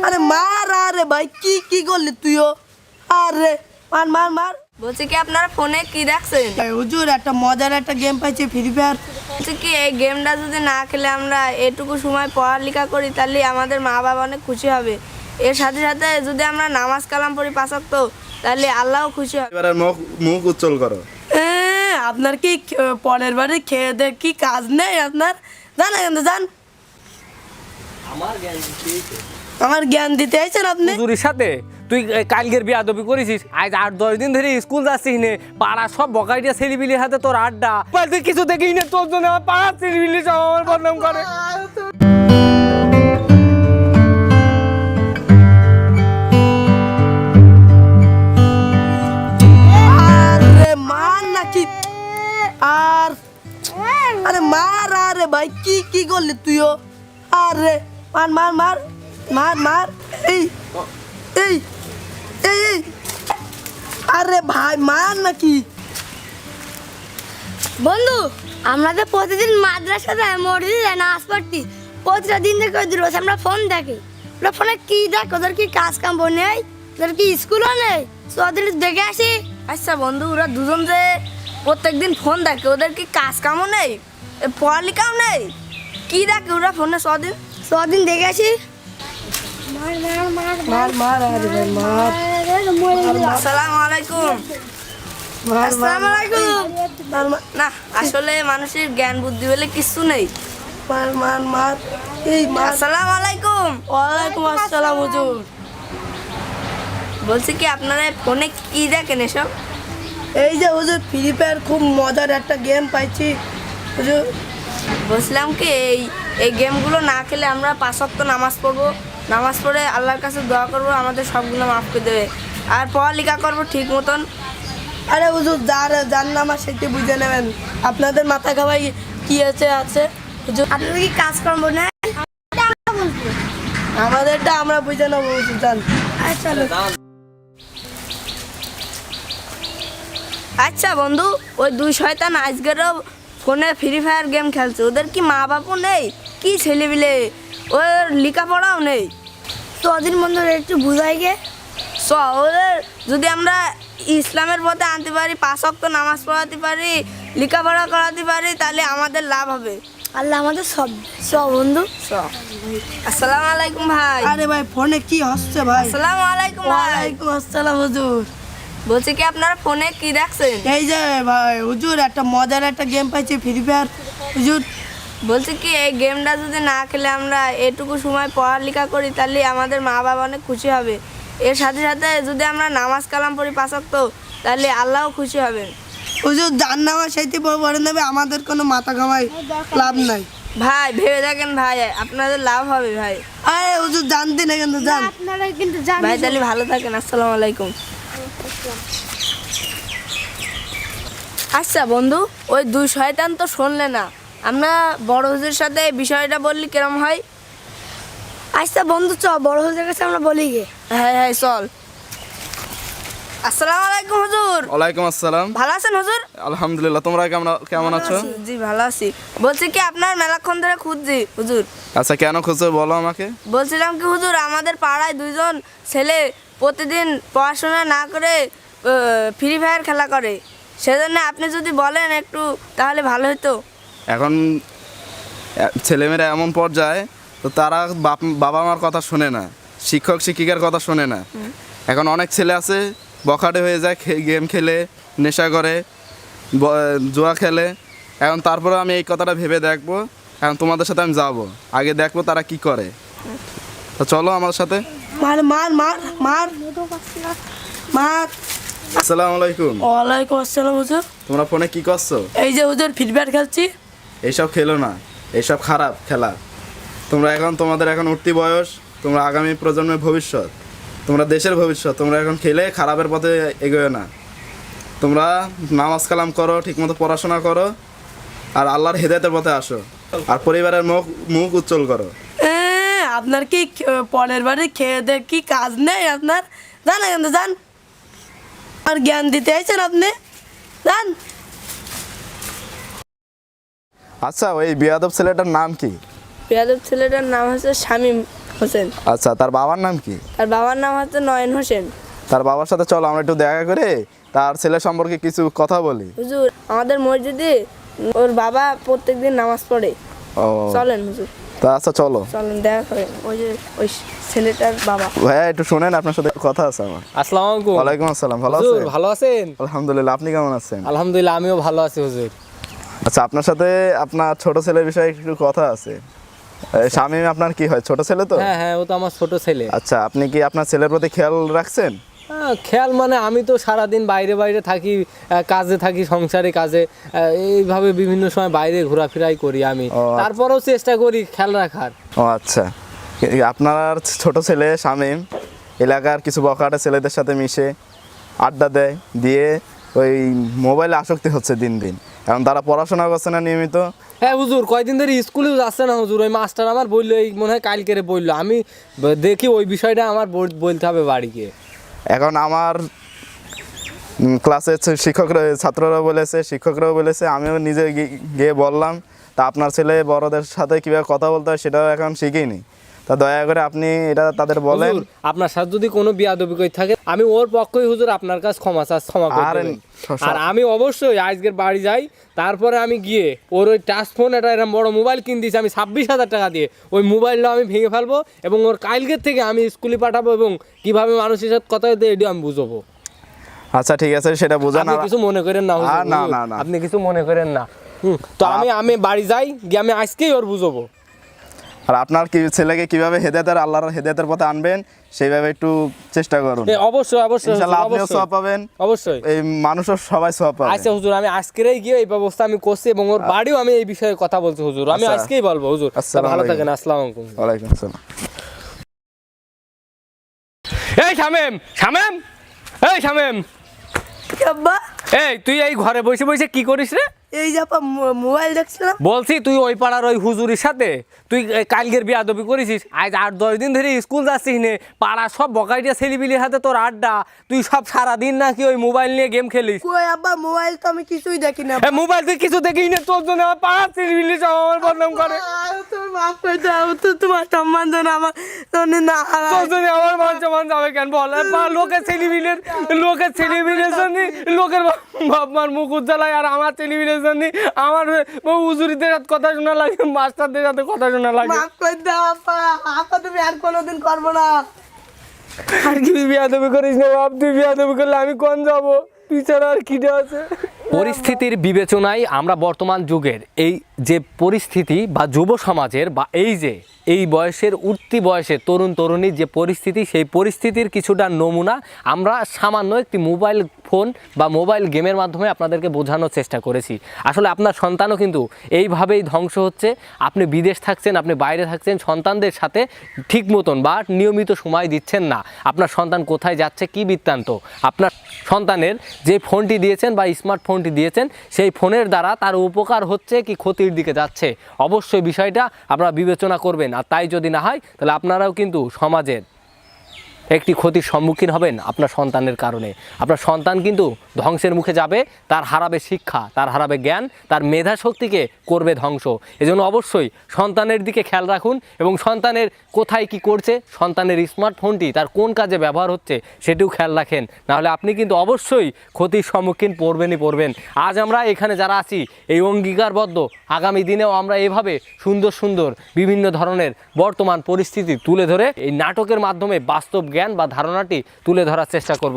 আরে মার, আরে ভাই কি কি করলি তুইও? আরে মার মার মার। বলছি কি আপনারা ফোনে কি দেখছেন? হুজুর একটা মজার একটা গেম পাইছি, ফ্রি ফায়ার। বলছি কি এই গেমটা যদি না খেলে আমরা এটুকু সময় পড়ালেখা করি তাহলে আমাদের মা বাবা অনেক খুশি হবে। এর সাথে সাথে যদি আমরা নামাজ কালাম পড়ি 5 ওয়াক্ত তাহলে আল্লাহও খুশি হবে। এবারে মুখ উজ্জ্বল করো। আপনার কি পরের বারে খেয়ে দে কি কাজ নেই আপনার? জান এখান থেকে যান। আমার জ্ঞান দিতে আইছেন আপনি? হুজুরের সাথে তুই কালকের বিয়াদবি করেছিস, আজ 8-10 দিন ধরে স্কুল যাচ্ছিস নে, পাড়া সব বকাইটা ছেলেপিলির হাতে তোর আড্ডা। তুই কিছু দেখিস না, তোর জন্য আমার পাড়ার ছেলেপিলি সব আমার বদনাম করে। আরে মার নাকি? আর আরে মার, আরে ভাই কি কি করলি তুইও? আরে মার মার মার মার মার। এই এই এই এই আরে ভাই মার নাকি? বন্ধু, আমরা তো প্রতিদিন মাদ্রাসা যাই, মসজিদে নামাজ পড়তি, প্রতিটা দিন থেকে ওদের রোজ আমরা ফোন দেখি। ওরা ফোনে কি দেখ? ওদের কি কাজ কাম নেই? ওদের কি স্কুলও নেই? তো ওদের দেখে আসি। আচ্ছা বন্ধু, ওরা দুজন যে প্রত্যেকদিন ফোন দেখে ওদের কি কাজ কামও নেই, পড়ালেখাও নেই? কি দেখে ওরা ফোনে সদিন? দিন দেখে আসি। মার মার আরে ভাই মার। আসসালামু আলাইকুম। মার মার আসসালামু আলাইকুম। মার মার না, আসলে মানুষের জ্ঞান বুদ্ধি বলে কিছু নেই। মার মার মার। এই মার। আসসালামু আলাইকুম। ওয়ালাইকুম আসসালাম হুজুর। বলছি কি আপনারা ফোনে কি দেখেন এসব? এই যে হুজুর ফ্রি ফায়ার খুব মজার একটা গেম পাইছি হুজুর। বলছিলাম কি এই গেমগুলো না খেলে আমরা 5 ওয়াক্ত নামাজ পড়বো, নামাজ পড়ে আল্লাহর কাছে দোয়া করবো আমাদের সবগুলো মাফ করে দেবে, আর পড়ালেখা করবো ঠিক মতন। আরে হুজুর যার নামা সেটি বুঝে নেবেন, আপনাদের মাথা খাওয়াই কি আছে আছে হুজুর। আপনাদের কি কাজ কর্ম নেই? আমাদেরটা আমরা বুঝে নেবো হুজুর, জান। চলো। আচ্ছা বন্ধু, ওই 2 শয়তান আজকেরও ফোনে ফ্রি ফায়ার গেম খেলছে, ওদের কি মা বাপও নেই? কি ছেলেপিলে, ওর লেখাপড়াও নেই। দিন বন্ধু একটু বুঝাই গে। ওদের যদি আমরা ইসলামের পথে আনতে পারি, 5 ওয়াক্ত নামাজ পড়াতে পারি, লেখাপড়া করাতে পারি, তাহলে আমাদের লাভ হবে। আল্লাহ আমাদের সব বন্ধু। আসসালামু আলাইকুম ভাই। আরে ভাই ফোনে কি হচ্ছে ভাই? আসসালামু আলাইকুম ভাই। ওয়ালাইকুম আসসালাম হুজুর। বলছি কি আপনারা ফোনে কি দেখছেন? এই যে ভাই হুজুর একটা মজার একটা গেম পাইছি, ফ্রি ফায়ার হুজুর। বলছি কি এই গেমটা যদি না খেলে আমরা এটুকু সময় পড়ালেখা করি তাহলে আমাদের মা বাবা অনেক খুশি হবে। এর সাথে সাথে যদি আমরা নামাজ কালাম পড়ি 5 ওয়াক্ত তাহলে আল্লাহও খুশি হবেন। হুজুর যার নামা সেইটি পড়ে নেবে, আমাদের কোনো মাথা ঘামাই লাভ নাই। ভাই ভেবে দেখেন ভাই, আপনাদের লাভ হবে ভাই। আরে হুজুর জানতে না কিন্তু জান। আপনারা কিন্তু ভাই তাহলে ভালো থাকেন। আসসালামু আলাইকুম। আচ্ছা বন্ধু, ওই 2 শয়তান তো শুনলে না, আমরা বড় হুজুরের সাথে এই বিষয়টা বললি কিরম হয়? আচ্ছা বন্ধু, বড় হুজুরের কাছে আমরা বলি গে। হ্যাঁ হ্যাঁ চল। আসসালামু আলাইকুম হুজুর। ওয়ালাইকুম আসসালাম। ভালো আছেন হুজুর? আলহামদুলিল্লাহ, তোমরা কেমন আছো? জি ভালো আছি। বলছি কি আপনার মেলাক্ষণ ধরে খুঁজছি হুজুর। আচ্ছা, কেন খুঁজছো বলো আমাকে। বলছিলাম কি হুজুর, আমাদের পাড়ায় 2 জন ছেলে প্রতিদিন পড়াশোনা না করে ফ্রি ফায়ার খেলা করে, সেজন্য আপনি যদি বলেন একটু তাহলে ভালো হতো। এখন ছেলেমেয়েরা এমন পর্যায়ে তো তারা বাবা মার কথা শোনে না, শিক্ষক শিক্ষিকার কথা শোনে না। এখন অনেক ছেলে আছে বখাটে হয়ে যায়, গেম খেলে, নেশা করে, জুয়া খেলে। এখন তারপরে আমি এই কথাটা ভেবে দেখবো, এখন তোমাদের সাথে আমি যাব, আগে দেখবো তারা কি করে। তো চলো আমার সাথে। মার মার মার মার মার। আসসালামু আলাইকুম। ওয়ালাইকুম আসসালাম হুজুর। তোমরা ফোনে কি করছো? এই যে হুজুর ফ্রি ফায়ার খেলছি। এইসব খেলো না, এইসব খারাপ খেলা। তোমাদের এখন উঠতি বয়স, তোমরা আগামী প্রজন্মের ভবিষ্যৎ, তোমরা দেশের ভবিষ্যৎ। তোমরা এখন খেলে খারাপের পথে এগোয় না। তোমরা নামাজ কালাম করো, ঠিকমতো পড়াশোনা করো, আর আল্লাহর হেদায়েতের পথে আসো, আর পরিবারের মুখ উজ্জ্বল করো। আপনার কি পরের বারে খেয়ে দে কি কাজ নেই আপনার? জান এখান থেকে যান। আর জ্ঞান দিতে আইছেন আপনি, জান। আচ্ছা, ওই বিয়াদব ছেলেটার নাম কি? বেয়াদব ছেলেটার নাম হচ্ছে শামীম হোসেন। আচ্ছা, তার বাবার নাম কি? তার বাবার নাম হচ্ছে নয়ন হোসেন। তার বাবার সাথে চলো আমরা একটু দেখা করে তার ছেলে সম্পর্কে কিছু কথা বলি। হুজুর, আমাদের মসজিদে ওর বাবা প্রত্যেকদিন নামাজ পড়ে। ও চলেন হুজুর, তা আচ্ছা চলো। চলেন দেখা করেন ওই যে ওই ছেলেটার বাবা। ভাইয়া একটু শোনেন, আপনার সাথে কথা আছে আমার। আসসালামু আলাইকুম। ওয়ালাইকুম আসসালাম, ভালো হুজুর আছেন? ভালো আছেন? আলহামদুলিল্লাহ, আপনি কেমন আছেন? আলহামদুলিল্লাহ আমিও ভালো আছি হুজুর। আচ্ছা, আপনার সাথে আপনার ছোট ছেলের বিষয়ে একটু কথা আছে। শামীম আপনার কি হয়, ছোট ছেলে তো? হ্যাঁ হ্যাঁ, ও তো আমার ছোট ছেলে। আচ্ছা, আপনি কি আপনার ছেলের প্রতি খেয়াল রাখছেন? খেয়াল মানে আমি তো সারাদিন বাইরে বাইরে থাকি, কাজে থাকি, সংসারে কাজে, এইভাবে বিভিন্ন সময় বাইরে ঘোরাফেরাই করি আমি। ও, তারপরেও চেষ্টা করি খেয়াল রাখার। ও আচ্ছা, আপনার ছোট ছেলে শামীম এলাকার কিছু বখাটে ছেলেদের সাথে মিশে আড্ডা দেয়, দিয়ে ওই মোবাইলে আসক্তি হচ্ছে দিন দিন। এখন তারা পড়াশোনা করছে না নিয়মিত। হ্যাঁ হুজুর, কয়দিন ধরে স্কুলেও যাচ্ছে না হুজুর। ওই মাস্টার আমার বললো, এই মনে হয় কালকেরে বললো, আমি দেখি ওই বিষয়টা আমার বলতে হবে বাড়িকে। এখন আমার ক্লাসের শিক্ষকরা, ছাত্ররা বলেছে, শিক্ষকরাও বলেছে, আমিও নিজে গিয়ে বললাম। তা আপনার ছেলে বড়দের সাথে কীভাবে কথা বলতে হয় সেটাও এখন শিখিনি। তা দয়া করে আপনি এটা তাদের বলেন। হুজুর, আপনার সাথে যদি কোনো বিয়াদবি করে থাকে, আমি ওর পক্ষই হুজুর আপনার কাছে ক্ষমা করে আর দেবেন। আর আমি অবশ্যই আজকের বাড়ি যাই, তারপরে আমি গিয়ে ওর ওই টাচ ফোন, এটা এরকম বড় মোবাইল কিনে দিয়েছি আমি 26,000 টাকা দিয়ে, ওই মোবাইলটা আমি ভেঙে ফেলবো এবং ওর কালকের থেকে আমি স্কুলে পাঠাবো এবং কিভাবে মানুষের সাথে কথা বলতে এটিও আমি বুঝবো। আচ্ছা ঠিক আছে, সেটা বোঝান। আপনি কিছু মনে করেন না হুজুর, না না না, আপনি কিছু মনে করেন না। তো আমি বাড়ি যাই, গিয়ে আমি আজকেই ওর বুঝবো। আর আপনার কি ছেলেকে কিভাবে আল্লাহর হেদায়েতের পথে আনবেন সেইভাবে একটু চেষ্টা করুন। অবশ্যই অবশ্যই ইনশাআল্লাহ আপনিও সওয়াব পাবেন, অবশ্যই এই মানুষও সবাই সওয়াব পাবে। আচ্ছা হুজুর, আমি আজকেই গিয়ে এই ব্যবস্থা আমি করছি এবং ওর বাড়িও আমি এই বিষয়ে কথা বলছি হুজুর। আমি আচ্ছা। আজকেই বলবো হুজুর। আসসালামু ভালো আলাইকুম। থাকেন, আসসালামু আলাইকুম। ওয়ালাইকুম আসসালাম। এই শামেম, শামেম, এই শামেম, আব্বা, এই তুই এই ঘরে বসে বসে কি করিস রে? এই যে আপা মোবাইল দেখছিলাম। বলছি তুই ওই পাড়ার ওই হুজুরির সাথে তুই কালকের বিয়াদবি করেছিস। আজ 8-10 দিন ধরে স্কুল যাচ্ছিস নে, পাড়ার সব বকাইটিয়া ছেলেপিলির হাতে তোর আড্ডা। তুই সব সারাদিন নাকি ওই মোবাইল নিয়ে গেম খেলিস। কই আব্বা, মোবাইল তো আমি কিছুই দেখি না। মোবাইল তুই কিছু দেখিস না, তোর জন্য আমার পাড়ার ছেলেপিলি সব আমার বদনাম করে। তুমি মাফ করে দাও তো, তোমার সম্মান যেন আমার জন্য না হারায়। তোর জন্য আমার মান সম্মান যাবে কেন বল? লোকের ছেলেপিলের জন্য লোকের বাপ মার মুখ উজ্জ্বলায়, আর আমার ছেলেপিলের জন্য আমার উজুরিদের সাথে কথা শোনা লাগে, মাস্টারদের সাথে কথা শোনা লাগে। মাফ করে দাও আপা, আপা তুমি আর কোনোদিন করবো না। আর কি বিয়াদবি করিস না বাপ, তুই বিয়াদবি করলে আমি কোন যাবো? তুই ছাড়া আর কি আছে? পরিস্থিতির বিবেচনায় আমরা বর্তমান যুগের এই যে পরিস্থিতি বা যুব সমাজের বা এই বয়সের উঠতি বয়সের তরুণ তরুণীর যে পরিস্থিতি, সেই পরিস্থিতির কিছুটা নমুনা আমরা সামান্য একটি মোবাইল ফোন বা মোবাইল গেমের মাধ্যমে আপনাদেরকে বোঝানোর চেষ্টা করেছি। আসলে আপনার সন্তানও কিন্তু এইভাবেই ধ্বংস হচ্ছে। আপনি বিদেশ থাকছেন, আপনি বাইরে থাকছেন, সন্তানদের সাথে ঠিক মতন বা নিয়মিত সময় দিচ্ছেন না। আপনার সন্তান কোথায় যাচ্ছে, কি বৃত্তান্ত, আপনার সন্তানের যে ফোনটি দিয়েছেন বা স্মার্টফোনটি দিয়েছেন, সেই ফোনের দ্বারা তার উপকার হচ্ছে কি ক্ষতির দিকে যাচ্ছে, অবশ্যই বিষয়টা আপনারা বিবেচনা করবেন। আর তাই যদি না হয়, তাহলে আপনারাও কিন্তু সমাজের একটি ক্ষতির সম্মুখীন হবেন আপনার সন্তানের কারণে। আপনার সন্তান কিন্তু ধ্বংসের মুখে যাবে, তার হারাবে শিক্ষা, তার হারাবে জ্ঞান, তার মেধা শক্তিকে করবে ধ্বংস। এজন্য অবশ্যই সন্তানের দিকে খেয়াল রাখুন এবং সন্তানের কোথায় কি করছে, সন্তানের স্মার্টফোনটি তার কোন কাজে ব্যবহার হচ্ছে সেটিও খেয়াল রাখেন। নাহলে আপনি কিন্তু অবশ্যই ক্ষতির সম্মুখীন পড়বেন। আজ আমরা এখানে যারা আছি এই অঙ্গীকারবদ্ধ, আগামী দিনেও আমরা এভাবে সুন্দর সুন্দর বিভিন্ন ধরনের বর্তমান পরিস্থিতি তুলে ধরে এই নাটকের মাধ্যমে বাস্তব জ্ঞান বা ধারণাটি তুলে ধরার চেষ্টা করব।